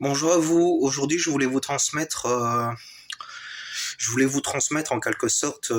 Bonjour à vous. Aujourd'hui, je voulais vous transmettre en quelque sorte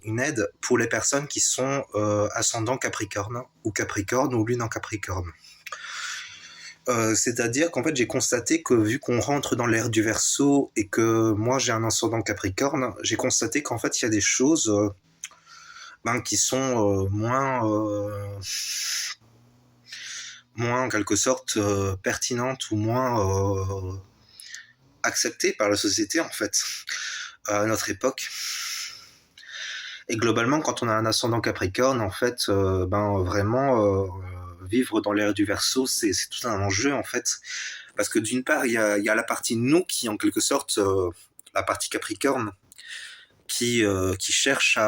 une aide pour les personnes qui sont ascendant Capricorne ou lune en Capricorne. C'est-à-dire qu'en fait, j'ai constaté que vu qu'on rentre dans l'ère du Verseau et que moi j'ai un ascendant Capricorne, j'ai constaté qu'en fait, il y a des choses qui sont moins en quelque sorte pertinentes ou moins acceptées par la société en fait à notre époque. Et globalement, quand on a un ascendant Capricorne, en fait, vivre dans l'ère du Verseau, c'est tout un enjeu en fait, parce que d'une part, il y a la partie nous qui, en quelque sorte, la partie Capricorne, qui cherche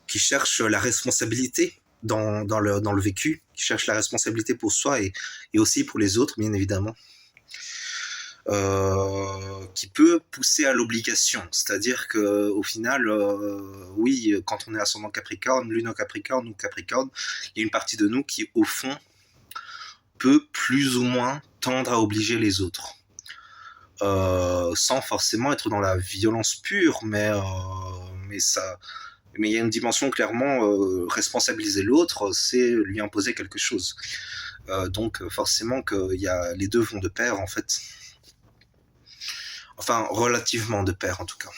qui cherche la responsabilité dans le vécu, qui cherche la responsabilité pour soi et aussi pour les autres, bien évidemment. Qui peut pousser à l'obligation. C'est-à-dire que au final, oui, quand on est ascendant Capricorne, lune en Capricorne ou Capricorne, il y a une partie de nous qui, au fond, peut plus ou moins tendre à obliger les autres. Sans forcément être dans la violence pure, mais il y a une dimension clairement responsabiliser l'autre, c'est lui imposer quelque chose. Donc forcément que les deux vont de pair en fait. Enfin, relativement de pair en tout cas.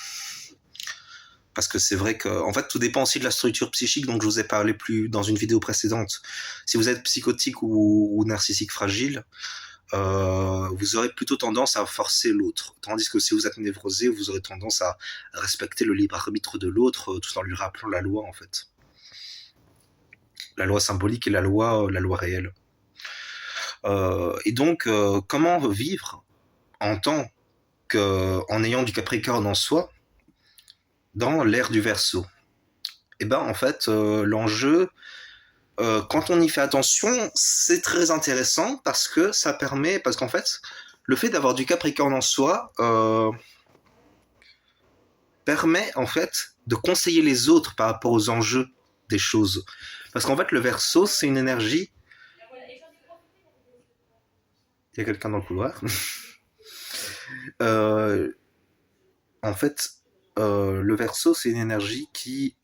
Parce que c'est vrai que, en fait, tout dépend aussi de la structure psychique dont je vous ai parlé plus dans une vidéo précédente. Si vous êtes psychotique ou narcissique fragile, vous aurez plutôt tendance à forcer l'autre. Tandis que si vous êtes névrosé, vous aurez tendance à respecter le libre arbitre de l'autre tout en lui rappelant la loi, en fait. La loi symbolique et la loi réelle. Et donc, comment vivre en ayant du Capricorne en soi dans l'ère du Verseau? Et ben en fait, l'enjeu, quand on y fait attention, c'est très intéressant parce qu'en fait, le fait d'avoir du Capricorne en soi permet en fait de conseiller les autres par rapport aux enjeux des choses. Parce qu'en fait, le Verseau, c'est une énergie. Il y a quelqu'un dans le couloir. Euh, En fait, le Verseau, c'est une énergie qui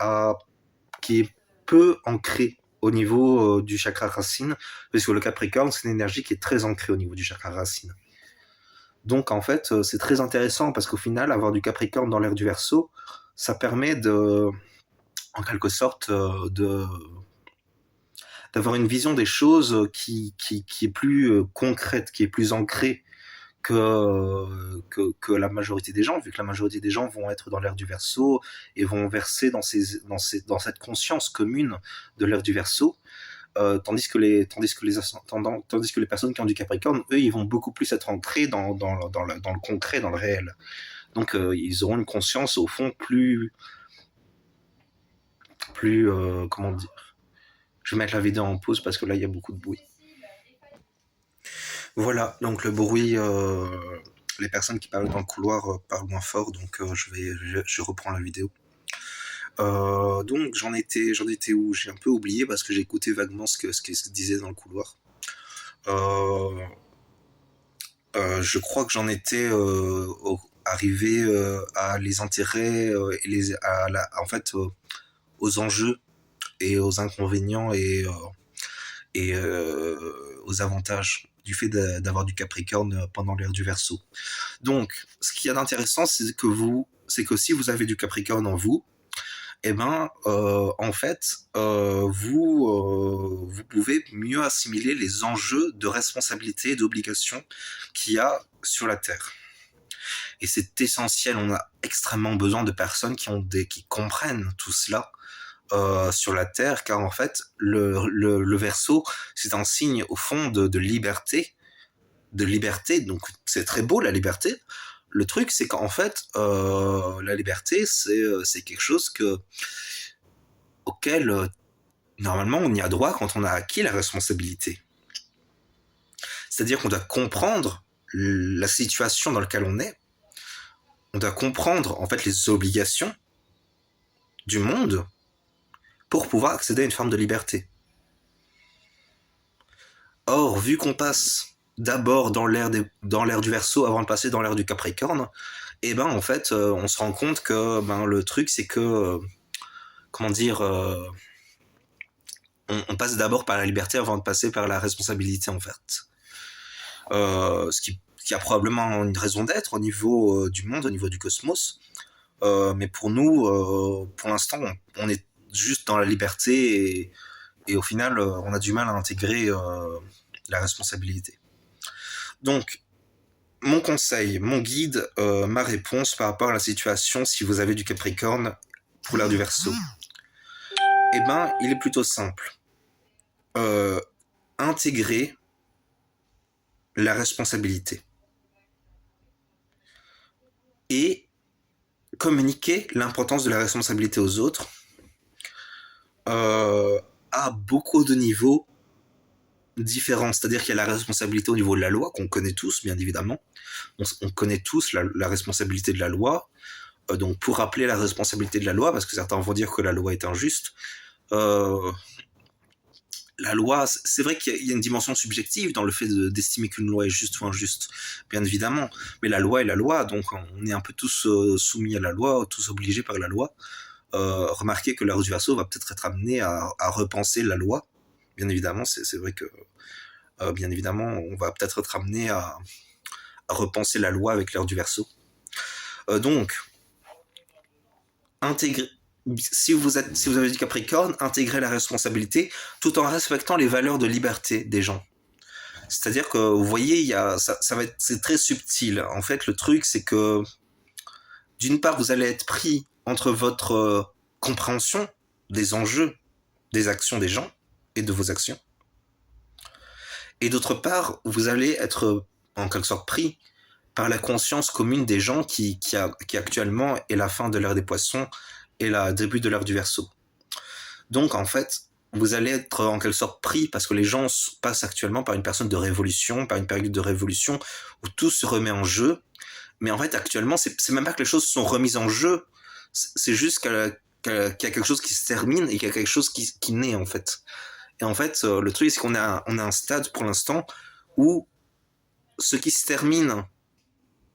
est peu ancrée au niveau du chakra racine, parce que le Capricorne, c'est une énergie qui est très ancrée au niveau du chakra racine. Donc en fait, c'est très intéressant parce qu'au final, avoir du Capricorne dans l'ère du Verseau, ça permet en quelque sorte, d'avoir une vision des choses qui est plus concrète, qui est plus ancrée que la majorité des gens, vu que la majorité des gens vont être dans l'ère du Verseau et vont verser dans cette conscience commune de l'ère du Verseau. Tandis que les personnes qui ont du Capricorne, eux, ils vont beaucoup plus être ancrés dans le concret, dans le réel. Donc, ils auront une conscience au fond comment dire. Je vais mettre la vidéo en pause parce que là, il y a beaucoup de bruit. Voilà, donc le bruit, les personnes qui parlent dans le couloir parlent moins fort, donc je reprends la vidéo. Donc j'en étais où? J'ai un peu oublié parce que j'ai écouté vaguement ce qu'il se disait dans le couloir. Je crois que j'en étais arrivé à les intérêts en fait aux enjeux et aux inconvénients et aux avantages du fait d'avoir du Capricorne pendant l'ère du Verseau. Donc, ce qu'il y a d'intéressant, c'est que si vous avez du Capricorne en vous, eh ben, en fait, vous pouvez mieux assimiler les enjeux de responsabilité et d'obligation qu'il y a sur la Terre. Et c'est essentiel, on a extrêmement besoin de personnes qui comprennent tout cela sur la Terre, car en fait, le Verseau, c'est un signe au fond de liberté, donc c'est très beau la liberté. Le truc, c'est qu'en fait, la liberté, c'est quelque chose auquel, normalement, on y a droit quand on a acquis la responsabilité. C'est-à-dire qu'on doit comprendre la situation dans laquelle on est, on doit comprendre, en fait, les obligations du monde pour pouvoir accéder à une forme de liberté. Or, vu qu'on passe d'abord dans l'ère du Verseau avant de passer dans l'ère du Capricorne, et ben en fait, on se rend compte que le truc c'est que comment dire, on passe d'abord par la liberté avant de passer par la responsabilité en fait. Ce qui a probablement une raison d'être au niveau du monde, au niveau du cosmos. Mais pour nous, pour l'instant, on est juste dans la liberté et au final, on a du mal à intégrer la responsabilité. Donc, mon conseil, mon guide, ma réponse par rapport à la situation, si vous avez du Capricorne pour l'ère du Verseau, eh ben, il est plutôt simple. Intégrer la responsabilité et communiquer l'importance de la responsabilité aux autres à beaucoup de niveaux différents. C'est-à-dire qu'il y a la responsabilité au niveau de la loi, qu'on connaît tous, bien évidemment. On connaît tous la responsabilité de la loi. Donc, pour rappeler la responsabilité de la loi, parce que certains vont dire que la loi est injuste, la loi, c'est vrai qu'il y a une dimension subjective dans le fait d'estimer qu'une loi est juste ou injuste, bien évidemment. Mais la loi est la loi, donc on est un peu tous soumis à la loi, tous obligés par la loi. Remarquez que l'ère du Verseau va peut-être être amenée à repenser la loi. Bien évidemment, c'est vrai que bien évidemment, on va peut-être être amené à repenser la loi avec l'ère du Verseau. Donc, intégrer. Si vous avez du Capricorne, intégrez la responsabilité tout en respectant les valeurs de liberté des gens. C'est-à-dire que vous voyez, c'est très subtil. En fait, le truc, c'est que d'une part, vous allez être pris entre votre compréhension des enjeux, des actions des gens et de vos actions, et d'autre part, vous allez être en quelque sorte pris par la conscience commune des gens qui actuellement est la fin de l'ère des Poissons et le début de l'ère du Verseau. Donc en fait, vous allez être en quelque sorte pris parce que les gens passent actuellement par une période de révolution, par une période de révolution où tout se remet en jeu. Mais en fait, actuellement, c'est même pas que les choses sont remises en jeu, c'est juste qu'il y a quelque chose qui se termine et qu'il y a quelque chose qui naît en fait. Et en fait, le truc, c'est qu'on a un stade pour l'instant où ce qui se termine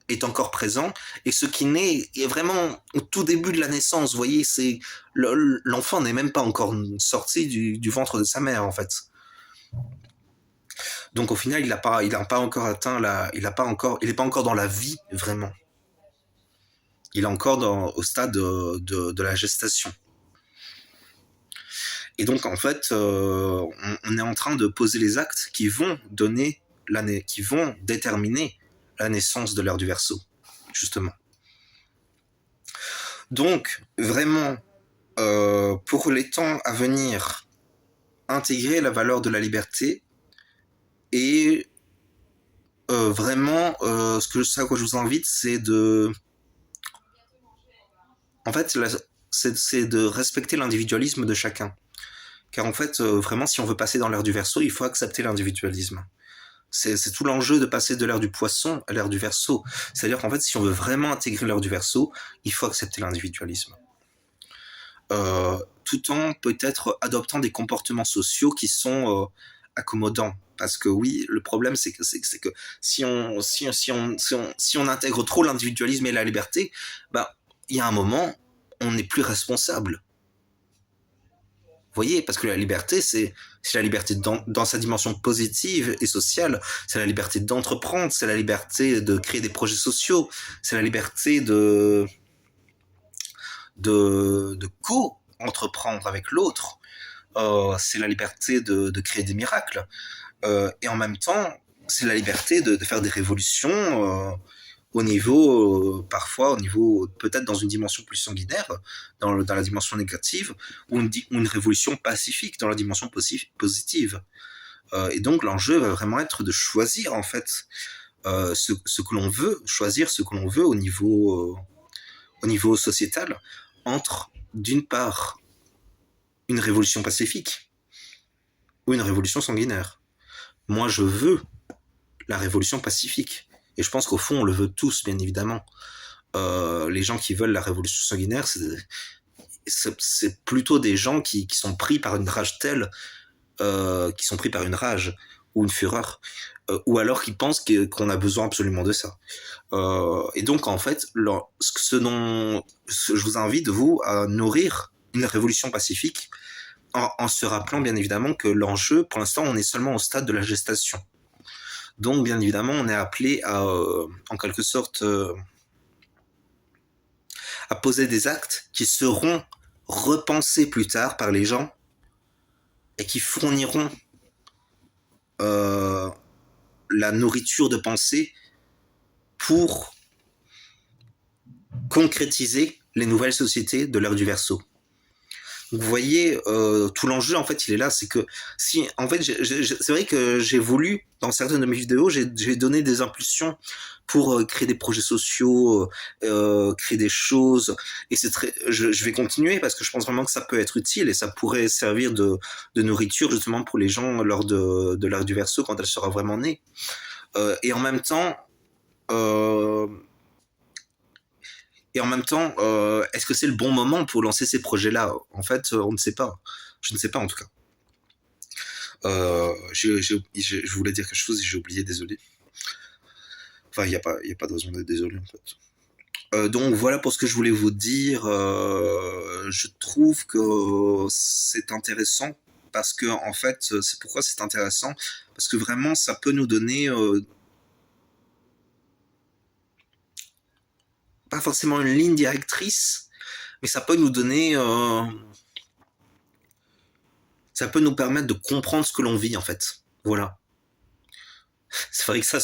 est encore présent et ce qui naît est vraiment au tout début de la naissance. Vous voyez, c'est l'enfant n'est même pas encore sorti du ventre de sa mère en fait. Donc au final, il n'a pas encore atteint il est pas encore dans la vie vraiment. Il est encore au stade de la gestation. Et donc en fait, on est en train de poser les actes qui vont déterminer la naissance de l'ère du Verseau, justement. Donc, vraiment, pour les temps à venir, intégrer la valeur de la liberté et vraiment, ce à quoi je vous invite, c'est de... En fait, c'est de respecter l'individualisme de chacun. Car en fait, vraiment, si on veut passer dans l'ère du Verseau, il faut accepter l'individualisme. C'est tout l'enjeu de passer de l'ère du Poisson à l'ère du Verseau. C'est-à-dire qu'en fait, si on veut vraiment intégrer l'ère du Verseau, il faut accepter l'individualisme. Tout en peut-être adoptant des comportements sociaux qui sont accommodants. Parce que oui, le problème, c'est que si on intègre trop l'individualisme et la liberté, il y a un moment, on n'est plus responsable. Vous voyez, parce que la liberté, c'est la liberté dans sa dimension positive et sociale, c'est la liberté d'entreprendre, c'est la liberté de créer des projets sociaux, c'est la liberté de co-entreprendre avec l'autre, c'est la liberté de créer des miracles. Et en même temps, c'est la liberté de faire des révolutions au niveau, parfois au niveau, peut-être dans une dimension plus sanguinaire, dans la dimension négative, ou une révolution pacifique dans la dimension positive. Et donc l'enjeu va vraiment être de choisir en fait ce que l'on veut, choisir ce que l'on veut au niveau sociétal, entre d'une part une révolution pacifique ou une révolution sanguinaire. Moi je veux la révolution pacifique. Et je pense qu'au fond, on le veut tous, bien évidemment. Les gens qui veulent la révolution sanguinaire, c'est plutôt des gens qui sont pris par une rage telle, qui sont pris par une rage, ou une fureur, ou alors qu'ils pensent qu'on a besoin absolument de ça. Et donc en fait, je vous invite vous à nourrir une révolution pacifique en se rappelant bien évidemment que l'enjeu, pour l'instant, on est seulement au stade de la gestation. Donc bien évidemment, on est appelé à, en quelque sorte, à poser des actes qui seront repensés plus tard par les gens et qui fourniront la nourriture de pensée pour concrétiser les nouvelles sociétés de l'ère du Verseau. Donc, vous voyez, tout l'enjeu, en fait, il est là. C'est que si, en fait, c'est vrai que j'ai voulu, dans certaines de mes vidéos, j'ai donné des impulsions pour créer des projets sociaux, créer des choses. Et c'est je vais continuer parce que je pense vraiment que ça peut être utile et ça pourrait servir de nourriture justement pour les gens lors de l'ère du Verseau quand elle sera vraiment née. Et en même temps, est-ce que c'est le bon moment pour lancer ces projets-là? En fait, on ne sait pas. Je ne sais pas en tout cas. Je voulais dire quelque chose et j'ai oublié, désolé. Enfin, il n'y a pas de raison d'être désolé en fait. Donc voilà pour ce que je voulais vous dire. Je trouve que c'est intéressant parce que en fait, c'est pourquoi c'est intéressant parce que vraiment, ça peut nous donner pas forcément une ligne directrice, mais ça peut nous donner, ça peut nous permettre de comprendre ce que l'on vit en fait. Voilà. C'est vrai que ça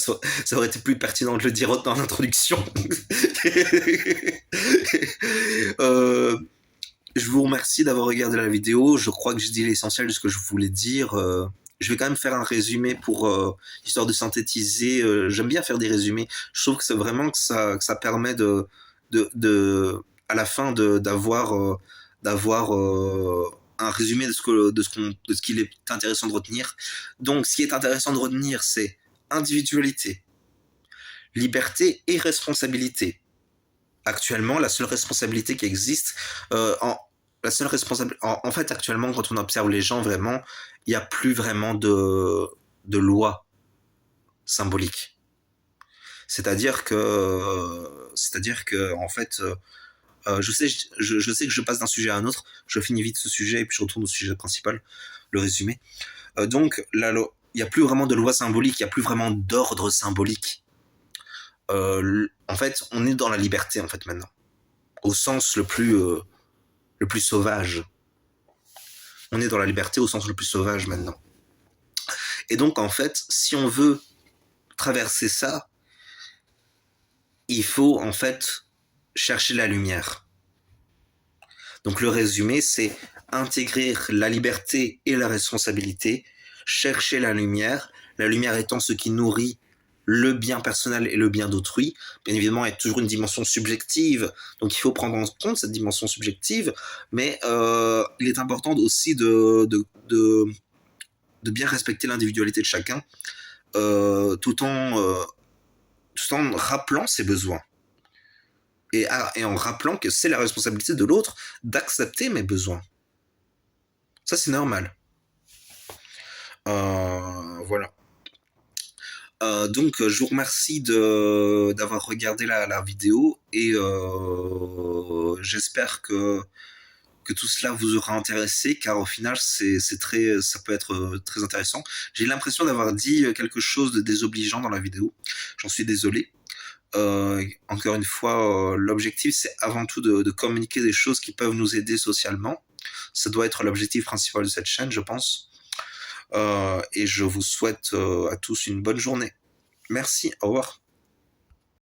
aurait été plus pertinent de le dire dans l'introduction. Je vous remercie d'avoir regardé la vidéo. Je crois que j'ai dit l'essentiel de ce que je voulais dire. Je vais quand même faire un résumé pour histoire de synthétiser. J'aime bien faire des résumés. Je trouve que c'est vraiment que ça permet à la fin d'avoir un résumé de ce qu'il est intéressant de retenir. Donc, ce qui est intéressant de retenir, c'est individualité, liberté et responsabilité. Actuellement, la seule responsabilité qui existe, en fait, actuellement, quand on observe les gens, vraiment, il n'y a plus vraiment de loi symbolique. C'est-à-dire que, en fait, je sais que je passe d'un sujet à un autre. Je finis vite ce sujet et puis je retourne au sujet principal, le résumé. Donc, il n'y a plus vraiment de loi symbolique, il n'y a plus vraiment d'ordre symbolique. En fait, on est dans la liberté, en fait, maintenant. Au sens le plus sauvage. On est dans la liberté au sens le plus sauvage, maintenant. Et donc, en fait, si on veut traverser ça, il faut, en fait, chercher la lumière. Donc, le résumé, c'est intégrer la liberté et la responsabilité, chercher la lumière étant ce qui nourrit le bien personnel et le bien d'autrui. Bien évidemment, il y a toujours une dimension subjective, donc il faut prendre en compte cette dimension subjective, mais il est important aussi de bien respecter l'individualité de chacun, tout en rappelant ses besoins. Et en rappelant que c'est la responsabilité de l'autre d'accepter mes besoins. Ça, c'est normal. Voilà. Donc, je vous remercie d'avoir regardé la vidéo et j'espère que tout cela vous aura intéressé, car au final, ça peut être très intéressant. J'ai l'impression d'avoir dit quelque chose de désobligeant dans la vidéo. J'en suis désolé. Encore une fois, l'objectif, c'est avant tout de communiquer des choses qui peuvent nous aider socialement. Ça doit être l'objectif principal de cette chaîne, je pense. Et je vous souhaite à tous une bonne journée. Merci, au revoir.